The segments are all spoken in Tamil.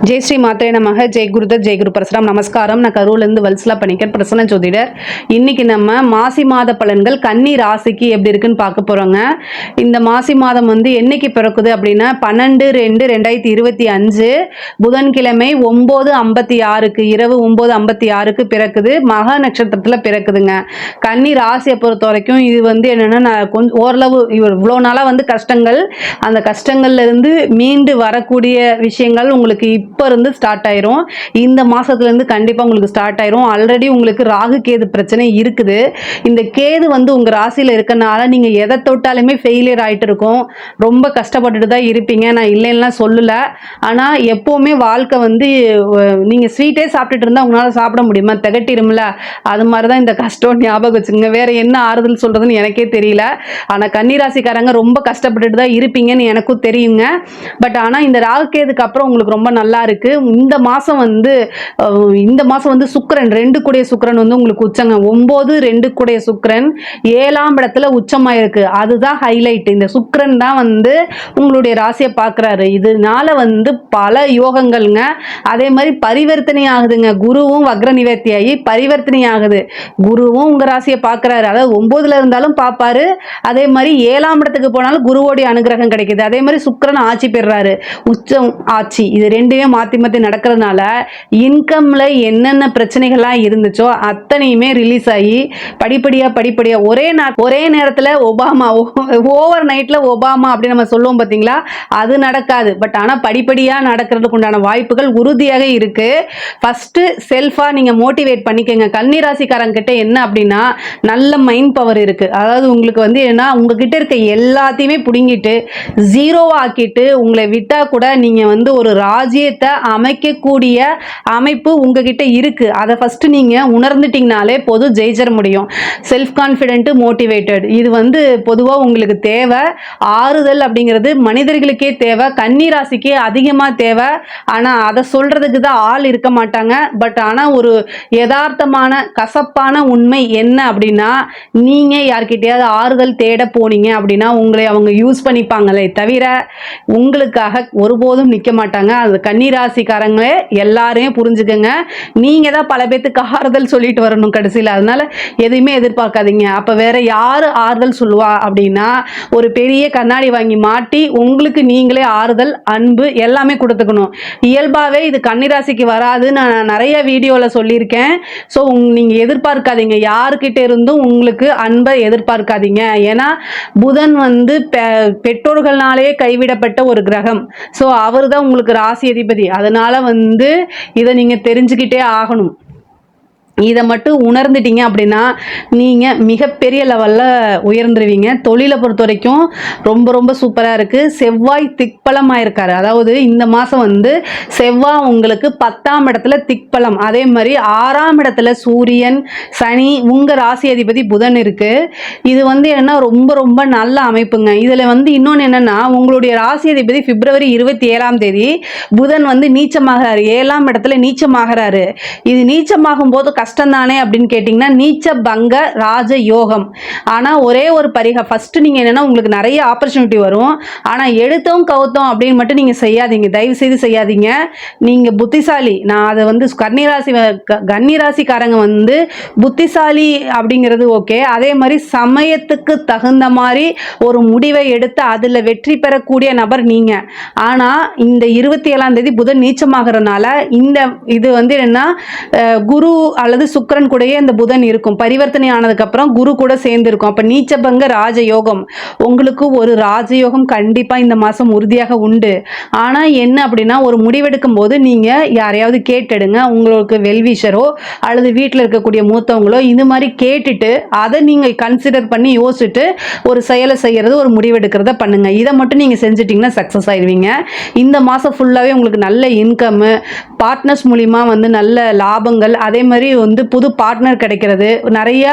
ஜெய் ஸ்ரீ மாத்திரை நமக. ஜெய் குருதத், ஜெய் குரு பரசுராம். நமஸ்காரம். நான் கரூர்லேருந்து வல்சலா பணிக்கர், பிரசன்ன ஜோதிடர். இன்னைக்கு நம்ம மாசி மாத பலன்கள் கன்னி ராசிக்கு எப்படி இருக்குன்னு பார்க்க போறோங்க. இந்த மாசி மாதம் என்னைக்கு பிறக்குது அப்படின்னா 12/2/2025 புதன்கிழமை 9:56 இரவு 9:56 பிறக்குது. மகா நட்சத்திரத்தில் பிறக்குதுங்க. கன்னி ராசியை பொறுத்த வரைக்கும் இது என்னன்னா, நான் கொஞ்சம் ஓரளவு இவ்வளோ நாளாக கஷ்டங்கள், அந்த கஷ்டங்கள்ல இருந்து மீண்டு வரக்கூடிய விஷயங்கள் உங்களுக்கு இப்போ இருந்து ஸ்டார்ட் ஆயிரும். இந்த மாசத்துல இருந்து கண்டிப்பா உங்களுக்கு ஸ்டார்ட் ஆயிரும். ஆல்ரெடி உங்களுக்கு ராகு கேது பிரச்சனை இருக்குது. இந்த கேது உங்க ராசியில இருக்கனால நீங்க எதை தொட்டாலுமே ஃபெயிலியர் ஆயிட்டு இருக்கும். ரொம்ப கஷ்டப்பட்டுட்டு தான் இருப்பீங்க. நான் இல்லைன்னா சொல்லல. ஆனா எப்பவுமே வாழ்க்கை நீங்க ஸ்வீட்டே சாப்பிட்டுட்டு இருந்தா உங்களால சாப்பிட முடியுமா? திகட்டிரும்ல. அது மாதிரிதான் இந்த கஷ்டம். ஞாபகம் வச்சுங்க. வேற என்ன ஆறுதல் சொல்றதுன்னு எனக்கே தெரியல. ஆனா கன்னிராசிக்காரங்க ரொம்ப கஷ்டப்பட்டுட்டு தான் இருப்பீங்கன்னு எனக்கும் தெரியுங்க. பட் ஆனா இந்த ராகு கேதுக்கு அப்புறம் உங்களுக்கு ரொம்ப நல்லா இருக்கு. இந்த மாசம் சுக்கிரன் 2 கூடிய சுக்கிரன் உங்களுக்கு உச்சங்க. 9 கூடிய சுக்கிரன் 7ஆம் இடத்துல உச்சமாயிருக்கு. அதுதான் ஹைலைட். இந்த சுக்கிரன் தான் உங்களுடைய ராசியை பார்க்கிறாரு. இதனால பல யோகங்கள்ங்க. அதே மாதிரி பரிவர்த்தனை ஆகுதுங்க. குருவும் வக்ர நிவர்த்தி ஆகி பரிவர்த்தனை ஆகுது. குருவும் உங்க ராசியை பார்க்கிறாரு. அதாவது 9ல இருந்தாலும் பார்ப்பாரு. அதே மாதிரி 7ஆம் இடத்துக்கு போனாலும் குருவோடைய அனுகிரகம் கிடைக்குது. அதே மாதிரி சுக்கிரன் ஆட்சி பெறாரு. உச்சம் ஆட்சி. இது ரெண்டுமே மாற்றி மாற்றி நடக்கிறதுனால இன்கம்ல என்னென்ன பிரச்சனைகள்லாம் இருந்துச்சோ அத்தனையுமே ரிலீஸ் ஆகி படிப்படியாக ஒரே நேரத்தில் ஒபாமா ஓவர் நைட்டில் ஒபாமா அப்படின்னு நம்ம சொல்லுவோம் பார்த்தீங்களா? அது நடக்காது. பட் ஆனால் படிப்படியாக நடக்கிறதுக்கு உண்டான வாய்ப்புகள் உறுதியாக இருக்கு. ஃபர்ஸ்ட் செல்ஃபாக நீங்கள் மோட்டிவேட் பண்ணிக்கோங்க. கன்னிராசிக்காரங்கிட்ட என்ன அப்படின்னா, நல்ல மைண்ட் பவர் இருக்கு. அதாவது உங்களுக்கு என்ன, உங்ககிட்ட இருக்க எல்லாத்தையுமே பிடுங்கிட்டு ஜீரோவா ஆக்கிட்டு உங்களை விட்டா கூட நீங்க ஒரு ராஜ்யத்தை அமைக்கக்கூடிய அமைப்பு உங்ககிட்ட இருக்கு. அதை ஃபர்ஸ்ட் நீங்க உணர்ந்துட்டீங்கனாலே போதும், ஜெயிச்சிட முடியும். செல்ஃப் கான்ஃபிடென்ட், மோட்டிவேட்டட், இது பொதுவாக உங்களுக்கு தேவை. ஆறுதல் அப்படிங்கிறது மனிதர்களுக்கே தேவை, கன்னிராசிக்கே அதிகமாக தேவை. ஆனால் அதை சொல்றதுக்கு தான் ஆள் இருக்க மாட்டாங்க. பட் ஆனால் ஒரு யதார்த்தமான கசப்பான உண்மை என்ன அப்படின்னா, நீங்க யார்கிட்டயாவது ஆறுதல் தேட போனீங்க அப்படின்னா உங்களை அவங்க யூஸ் பண்ணிப்பாங்களே தவிர உங்களுக்காக ஒருபோதும் நிற்க மாட்டாங்க. அது கன்னிராசிக்காரங்களே எல்லாரையும் புரிஞ்சுக்கங்க. நீங்க தான் பல பேத்துக்கு ஆறுதல் சொல்லிட்டு வரணும் கடைசியில். அதனால எதுவுமே எதிர்பார்க்காதீங்க. அப்ப வேற யாரு ஆறுதல் சொல்லுவா அப்படின்னா, ஒரு பெரிய கண்ணாடி வாங்கி மாட்டி உங்களுக்கு நீங்களே ஆறுதல், அன்பு எல்லாமே கொடுத்துக்கணும். இயல்பாவே இது கன்னிராசிக்கு வராது. நான் நிறைய வீடியோல சொல்லியிருக்கேன். ஸோ நீங்க எதிர்பார்க்காதீங்க. யாருக்கிட்ட இருந்தும் உங்களுக்கு அன்பை எதிர்பார்க்காதீங்க. ஏன்னா புதன் பெற்றோர்களாலே கைவிடப்பட்ட ஒரு கிரகம். ஸோ அவர் தான் உங்களுக்கு ராசி அதிபதி. அதனால இதை நீங்க தெரிஞ்சுக்கிட்டே ஆகணும். இதை மட்டும் உணர்ந்துட்டீங்க அப்படின்னா நீங்கள் மிகப்பெரிய லெவலில் உயர்ந்துருவீங்க. தொழிலை பொறுத்த வரைக்கும் ரொம்ப ரொம்ப சூப்பராக இருக்குது. செவ்வாய் திக்பலமாக இருக்காரு. அதாவது இந்த மாதம் செவ்வாய் உங்களுக்கு 10ஆம் இடத்துல திக்பலம். அதே மாதிரி 6ஆம் இடத்துல சூரியன், சனி, உங்கள் ராசி அதிபதி புதன் இருக்குது. இது என்னன்னா ரொம்ப ரொம்ப நல்ல அமைப்புங்க. இதில் இன்னொன்று என்னென்னா, உங்களுடைய ராசி அதிபதி பிப்ரவரி 27ஆம் தேதி புதன் நீச்சமாகிறாரு. 7ஆம் இடத்துல நீச்சமாகிறாரு. இது நீச்சமாகும் போது கஷ்டம் தானே அப்படின்னு கேட்டீங்கன்னா, நீச்ச பங்க ராஜ யோகம். ஆனா ஒரே ஒரு ஃபர்ஸ்ட் நீங்க என்னன்னா, உங்களுக்கு நிறைய ஆப்பர்ச்சுனிட்டி வரும். ஆனா எடுத்தோம் கவுத்தோம் அப்படின்னு மட்டும் நீங்க செய்யாதீங்க. தயவு செய்து செய்யாதீங்க. நீங்க புத்திசாலி. நான் அதை கன்னிராசிக்காரங்க புத்திசாலி அப்படிங்கிறது ஓகே. அதே மாதிரி சமயத்துக்கு தகுந்த மாதிரி ஒரு முடிவை எடுத்து அதுல வெற்றி பெறக்கூடிய நபர் நீங்க. ஆனா இந்த 27ஆம் தேதி புதன் நீச்சமாகறதுனால இது என்ன, குரு அல்லது சுக்கிரன் கூடயே இந்த புதன் இருக்கும். பரிவர்த்தனை ஆனதுக்கு அப்புறம் குரு கூட சேர்ந்து இருக்கும். அப்ப நீச்சபங்க ராஜயோகம். உங்களுக்கு ஒரு ராஜயோகம் கண்டிப்பா இந்த மாசம் உறுதியாக உண்டு. ஆனா என்ன அப்படின்னா, ஒரு முடிவெடுக்கும் போது நீங்க யாரையாவது கேட்டுடுங்க. உங்களுக்கு வெல்விஷரோ அல்லது வீட்டில் இருக்கக்கூடிய மூத்தவங்களோ இது மாதிரி கேட்டுட்டு அதை நீங்க கன்சிடர் பண்ணி யோசிச்சுட்டு ஒரு செயலை செய்யறது, ஒரு முடிவெடுக்கிறத பண்ணுங்க. இதை மட்டும் நீங்க செஞ்சுட்டீங்கன்னா சக்சஸ் ஆயிடுவீங்க. இந்த மாசம் ஃபுல்லாவே உங்களுக்கு நல்ல இன்கம், பார்ட்னர்ஸ் மூலியமா நல்ல லாபங்கள், அதே மாதிரி வந்து புது பார்ட்னர் கிடைக்கிறது, நிறைய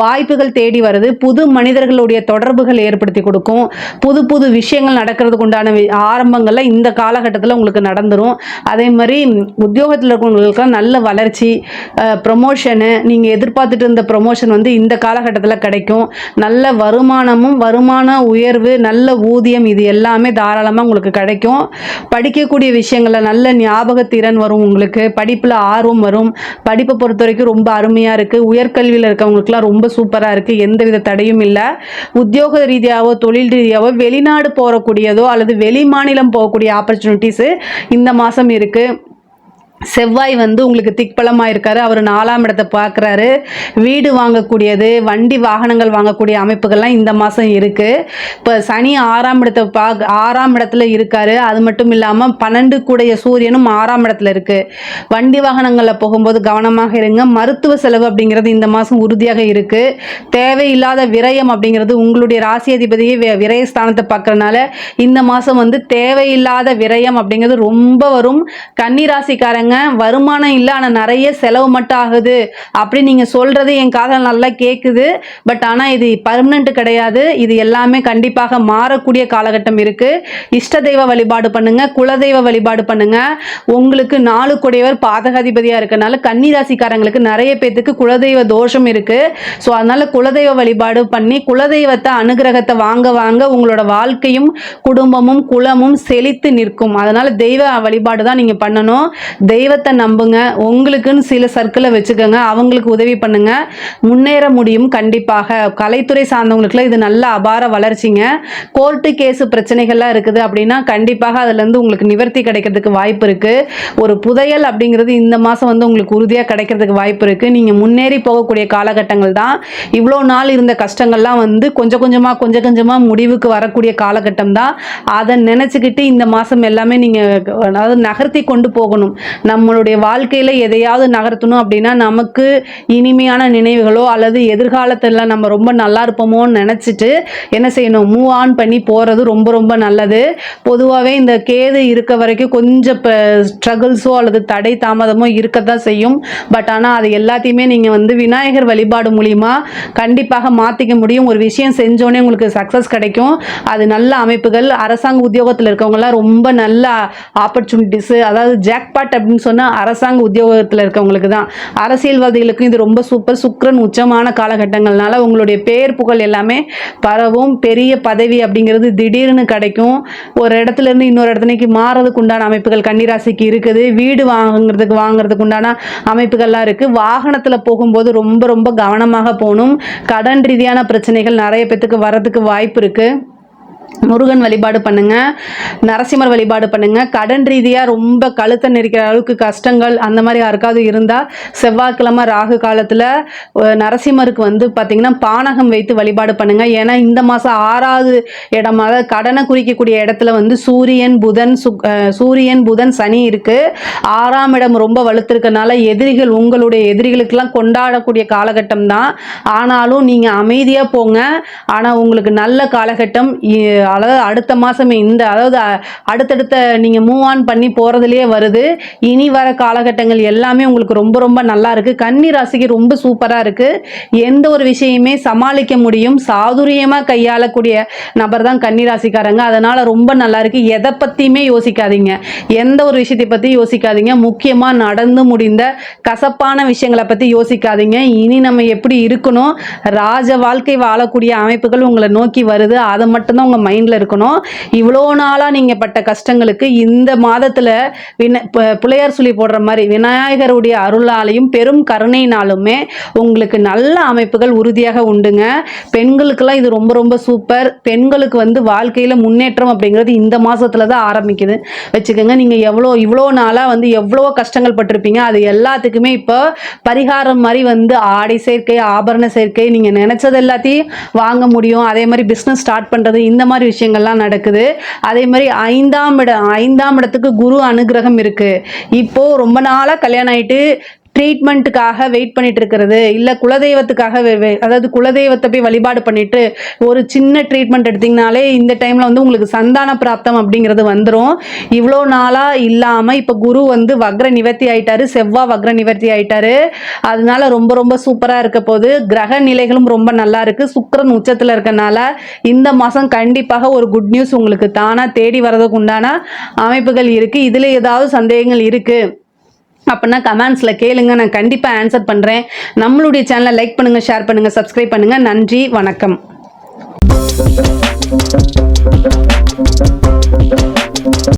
வாய்ப்புகள் தேடி வருது, புது மனிதர்களுடைய தொடர்புகள் ஏற்படுத்தி கொடுக்கும், புது புது விஷயங்கள் நடக்கிறதுக்கு உண்டான ஆரம்பங்கள்ல இந்த காலகட்டத்தில் உங்களுக்கு நடந்துரும். அதே மாதிரி உத்தியோகத்தில் இருக்கிறவங்களுக்கு நல்ல வளர்ச்சி, ப்ரொமோஷனு, நீங்கள் எதிர்பார்த்துட்டு இருந்த ப்ரொமோஷன் வந்து இந்த காலகட்டத்தில் கிடைக்கும். நல்ல வருமானமும், வருமான உயர்வு, நல்ல ஊதியம், இது எல்லாமே தாராளமாக உங்களுக்கு கிடைக்கும். படிக்கக்கூடிய விஷயங்களில் நல்ல ஞாபகத்திறன் வரும், உங்களுக்கு படிப்பில் ஆர்வம் வரும். படிப்பை பொறுத்த வரைக்கும் ரொம்ப அருமையாக இருக்குது. உயர்கல்வியில் இருக்கவங்களுக்குலாம் ரொம்ப சூப்பராக இருக்குது, எந்தவித தடையும் இல்லை. உத்தியோக ரீதியாகவோ தொழில் ரீதியாகவோ வெளிநாடு போகக்கூடியதோ அல்லது வெளி மாநிலம் போகக்கூடிய ஆப்பர்ச்சுனிட்டிஸு இந்த மாதம் இருக்குது. செவ்வாய் வந்து உங்களுக்கு திக்பலமாக இருக்காரு, அவர் 4ஆம் இடத்தை பார்க்குறாரு. வீடு வாங்கக்கூடியது, வண்டி வாகனங்கள் வாங்கக்கூடிய அமைப்புகள்லாம் இந்த மாதம் இருக்குது. இப்போ சனி 6ஆம் இடத்தை 6ஆம் இடத்துல இருக்காரு. அது மட்டும் இல்லாமல் 12 கூடைய சூரியனும் 6ஆம் இடத்துல இருக்குது. வண்டி வாகனங்களில் போகும்போது கவனமாக இருங்க. மருத்துவ செலவு அப்படிங்கிறது இந்த மாதம் உறுதியாக இருக்குது. தேவையில்லாத விரயம் அப்படிங்கிறது, உங்களுடைய ராசி அதிபதியை விரயஸ்தானத்தை பார்க்குறதுனால இந்த மாதம் வந்து தேவையில்லாத விரயம் அப்படிங்கிறது ரொம்ப வரும். கன்னி ராசிக்காரங்க வருமானம் இல்லை ஆனால் நிறைய செலவு மட்டும் ஆகுது அப்படி நீங்கள் சொல்கிறது என் காதில் நல்லா கேட்குது. பட் ஆனால் இது பர்மனெண்ட் கிடையாது. இது எல்லாமே கண்டிப்பாக மாறக்கூடிய காலகட்டம் இருக்குது. இஷ்ட தெய்வ வழிபாடு பண்ணுங்கள், குலதெய்வ வழிபாடு பண்ணுங்கள். உங்களுக்கு 4 கூடையவர் பாதகாதிபதியாக இருக்கனால கன்னிராசிக்காரங்களுக்கு நிறைய பேத்துக்கு குலதெய்வ தோஷம் இருக்குது. ஸோ அதனால் குலதெய்வ வழிபாடு பண்ணி குலதெய்வத்தை அனுகிரகத்தை வாங்க வாங்க உங்களோட வாழ்க்கையும் குடும்பமும் குலமும் செழித்து நிற்கும். அதனால் தெய்வ வழிபாடு தான் நீங்கள் பண்ணணும். தெய்வத்தை நம்புங்க. உங்களுக்குன்னு சில சர்க்கிளை வச்சுக்கோங்க, அவங்களுக்கு உதவி பண்ணுங்க, முன்னேற முடியும். கண்டிப்பாக கலைத்துறை சார்ந்தவங்களுக்குலாம் இது நல்ல அபார வளர்ச்சிங்க. கோர்ட்டு கேஸு பிரச்சனைகள்லாம் இருக்குது அப்படின்னா கண்டிப்பாக அதுலேருந்து உங்களுக்கு நிவர்த்தி கிடைக்கிறதுக்கு வாய்ப்பு இருக்குது. ஒரு புதையல் அப்படிங்கிறது இந்த மாதம் வந்து உங்களுக்கு உறுதியாக கிடைக்கிறதுக்கு வாய்ப்பு இருக்குது. நீங்கள் முன்னேறி போகக்கூடிய காலகட்டங்கள் தான். இவ்வளோ நாள் இருந்த கஷ்டங்கள்லாம் வந்து கொஞ்சம் கொஞ்சமாக முடிவுக்கு வரக்கூடிய காலகட்டம் தான். அதை நினச்சிக்கிட்டு இந்த மாதம் எல்லாமே நீங்கள் அதாவது நகர்த்தி கொண்டு போகணும். நம்மளுடைய வாழ்க்கையில் எதையாவது நகர்த்தணும் அப்படின்னா நமக்கு இனிமையான நினைவுகளோ அல்லது எதிர்காலத்தில் நம்ம ரொம்ப நல்லா இருப்போமோன்னு நினச்சிட்டு என்ன செய்யணும், மூவ் ஆன் பண்ணி போகிறது ரொம்ப ரொம்ப நல்லது. பொதுவாகவே இந்த கேது இருக்க வரைக்கும் கொஞ்சம் ஸ்ட்ரகிள்ஸோ அல்லது தடை தாமதமோ இருக்கத்தான் செய்யும். பட் ஆனால் அது எல்லாத்தையுமே நீங்கள் வந்து விநாயகர் வழிபாடு மூலிமா கண்டிப்பாக மாற்றிக்க முடியும். ஒரு விஷயம் செஞ்சோன்னே உங்களுக்கு சக்ஸஸ் கிடைக்கும். அது நல்ல அமைப்புகள். அரசாங்க உத்தியோகத்தில் இருக்கவங்களாம் ரொம்ப நல்ல ஆப்பர்ச்சுனிட்டிஸு, அதாவது ஜாக்பாட் அப்படின்னு சொன்னால் அரசாங்க உத்தியோகத்தில் இருக்கவங்களுக்கு தான். அரசியல்வாதிகளுக்கும் இது ரொம்ப சூப்பர். சுக்கிரன் உச்சமான காலகட்டங்கள்னால உங்களுடைய பேர் புகழ் எல்லாமே பரவும். பெரிய பதவி அப்படிங்கிறது திடீர்னு கிடைக்கும். ஒரு இடத்துல இருந்து இன்னொரு இடத்துக்கு மாறதுக்கு உண்டான அமைப்புகள் கன்னிராசிக்கு இருக்குது. வீடு வாங்குறதுக்கு உண்டான அமைப்புகள்லாம் இருக்குது. வாகனத்தில் போகும்போது ரொம்ப ரொம்ப கவனமாக போகணும். கடன் ரீதியான பிரச்சனைகள் நிறைய பேத்துக்கு வரதுக்கு வாய்ப்பு இருக்குது. முருகன் வழிபாடு பண்ணுங்க, நரசிம்மர் வழிபாடு பண்ணுங்க. கடன் ரீதியாக ரொம்ப கழுத்தை நெரிக்கிற அளவுக்கு கஷ்டங்கள் அந்த மாதிரி யாருக்காவது இருந்தால் செவ்வாய்க்கிழமை ராகு காலத்தில் நரசிம்மருக்கு வந்து பார்த்திங்கன்னா பானகம் வைத்து வழிபாடு பண்ணுங்க. ஏன்னா இந்த மாதம் 6வது இடமாக கடனை குறிக்கக்கூடிய இடத்துல வந்து சூரியன் புதன் சனி இருக்கு. 6ஆம் இடம் ரொம்ப வலுத்திருக்கனால எதிரிகள், உங்களுடைய எதிரிகளுக்கெல்லாம் கொண்டாடக்கூடிய காலகட்டம் தான். ஆனாலும் நீங்கள் அமைதியாக போங்க. ஆனால் உங்களுக்கு நல்ல காலகட்டம். அதாவது அடுத்த மாதமே அதாவது அடுத்தடுத்த நீங்கள் மூவ் ஆன் பண்ணி போகிறதுலையே வருது. இனி வர காலகட்டங்கள் எல்லாமே உங்களுக்கு ரொம்ப ரொம்ப நல்லா இருக்குது. கன்னி ராசிக்கு ரொம்ப சூப்பராக இருக்குது. எந்த ஒரு விஷயமே சமாளிக்க முடியும். சாதுரியமாக கையாளக்கூடிய நபர் தான் கன்னி ராசிக்காரங்க. அதனால் ரொம்ப நல்லா இருக்குது. எதை பற்றியுமே யோசிக்காதீங்க, எந்த ஒரு விஷயத்தை பற்றி யோசிக்காதீங்க. முக்கியமாக நடந்து முடிந்த கசப்பான விஷயங்களை பற்றி யோசிக்காதீங்க. இனி நம்ம எப்படி இருக்கணும், ராஜ வாழ்க்கை வாழக்கூடிய அமைப்புகள் உங்களை நோக்கி வருது. அதை மட்டும்தான் உங்கள் மைண்டில் இருக்கணும். இவ்வளோ நாளாக நீங்கள் பட்ட கஷ்டங்களுக்கு இந்த மாதத்தில் பிள்ளையார் சொல்லி போடுற மாதிரி விநாயகருடைய அருளாலையும் பெரும் கருணையினாலுமே உங்களுக்கு நல்ல அமைப்புகள் உறுதியாக உண்டுங்க. பெண்களுக்கெல்லாம் இது ரொம்ப ரொம்ப சூப்பர். பெண்களுக்கு வந்து வாழ்க்கையில் முன்னேற்றம் அப்படிங்கிறது இந்த மாதத்தில் தான் ஆரம்பிக்குது வச்சுக்கோங்க. நீங்கள் இவ்வளோ நாளாக வந்து எவ்வளோ கஷ்டங்கள் பட்டிருப்பீங்க. அது எல்லாத்துக்குமே இப்போ பரிகாரம் மாதிரி வந்து ஆடை சேர்க்கை, ஆபரண சேர்க்கை, நீங்கள் நினச்சது எல்லாத்தையும் வாங்க முடியும். அதே மாதிரி பிஸ்னஸ் ஸ்டார்ட் பண்ணுறது, இந்த மாதிரி விஷயங்கள்லாம் நடக்குது. அதே மாதிரி 5ஆம் இடத்துக்கு குரு அனுகிரகம் இருக்குது. இப்போது ரொம்ப நாளாக கல்யாணம் ஆகிட்டு ட்ரீட்மெண்ட்டுக்காக வெயிட் பண்ணிட்டு இருக்கிறது, இல்லை குலதெய்வத்துக்காக அதாவது குலதெய்வத்தை போய் வழிபாடு பண்ணிட்டு ஒரு சின்ன ட்ரீட்மெண்ட் எடுத்தீங்கனாலே இந்த டைமில் வந்து உங்களுக்கு சந்தான பிராப்தம் அப்படிங்கிறது வந்துடும். இவ்வளோ நாளாக இல்லாமல் இப்போ குரு வந்து வக்ர நிவர்த்தி ஆயிட்டாரு, செவ்வாய் வக்ர நிவர்த்தி ஆயிட்டாரு. அதனால ரொம்ப ரொம்ப சூப்பராக இருக்க போது. கிரக நிலைகளும் ரொம்ப நல்லா இருக்கு. சுக்கிரன் உச்சத்தில் இருக்கனால இந்த மாதம் கண்டிப்பாக ஒரு குட் நியூஸ் உங்களுக்கு தானாக தேடி வரதுக்கு உண்டான அமைப்புகள் இருக்கு. இதில் ஏதாவது சந்தேகங்கள் இருக்கு அப்படின்னா கமெண்ட்ஸில் கேளுங்க, நான் கண்டிப்பாக ஆன்சர் பண்ணுறேன். நம்மளுடைய சேனலை லைக் பண்ணுங்கள், ஷேர் பண்ணுங்கள், சப்ஸ்கிரைப் பண்ணுங்கள். நன்றி, வணக்கம்.